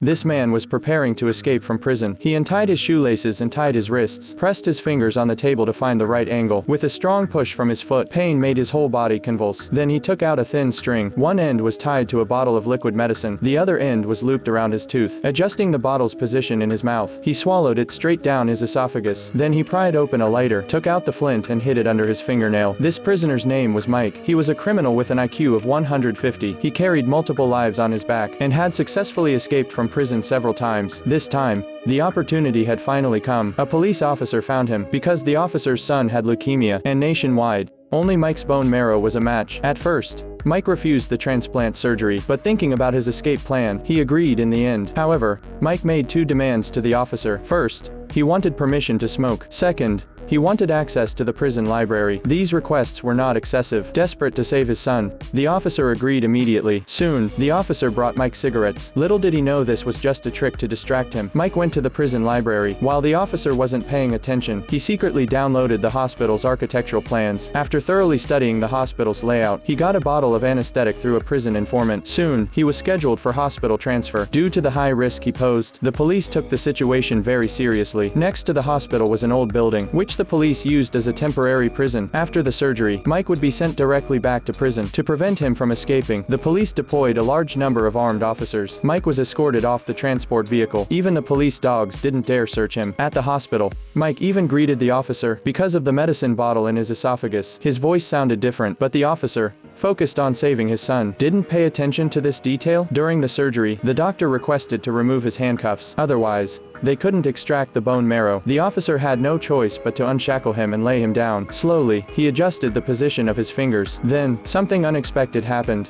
This man was preparing to escape from prison. He untied his shoelaces and tied his wrists, pressed his fingers on the table to find the right angle. With a strong push from his foot, pain made his whole body convulse. Then he took out a thin string. One end was tied to a bottle of liquid medicine. The other end was looped around his tooth. Adjusting the bottle's position in his mouth, he swallowed it straight down his esophagus. Then he pried open a lighter, took out the flint and hid it under his fingernail. This prisoner's name was Mike. He was a criminal with an IQ of 150. He carried multiple lives on his back, and had successfully escaped from prison several times. This time, the opportunity had finally come. A police officer found him, because the officer's son had leukemia, and nationwide, only Mike's bone marrow was a match. At first, Mike refused the transplant surgery, but thinking about his escape plan, he agreed in the end. However, Mike made two demands to the officer. First, he wanted permission to smoke. Second, he wanted access to the prison library. These requests were not excessive. Desperate to save his son, the officer agreed immediately. Soon, the officer brought Mike cigarettes. Little did he know this was just a trick to distract him. Mike went to the prison library. While the officer wasn't paying attention, he secretly downloaded the hospital's architectural plans. After thoroughly studying the hospital's layout, he got a bottle of anesthetic through a prison informant. Soon, he was scheduled for hospital transfer. Due to the high risk he posed, the police took the situation very seriously. Next to the hospital was an old building, which the police used as a temporary prison. After the surgery, Mike would be sent directly back to prison. To prevent him from escaping, the police deployed a large number of armed officers. Mike was escorted off the transport vehicle. Even the police dogs didn't dare search him. At the hospital, Mike even greeted the officer. Because of the medicine bottle in his esophagus, his voice sounded different, but the officer, focused on saving his son, didn't pay attention to this detail. During the surgery, the doctor requested to remove his handcuffs. Otherwise, they couldn't extract the bone marrow. The officer had no choice but to unshackle him and lay him down. Slowly, he adjusted the position of his fingers. Then, something unexpected happened.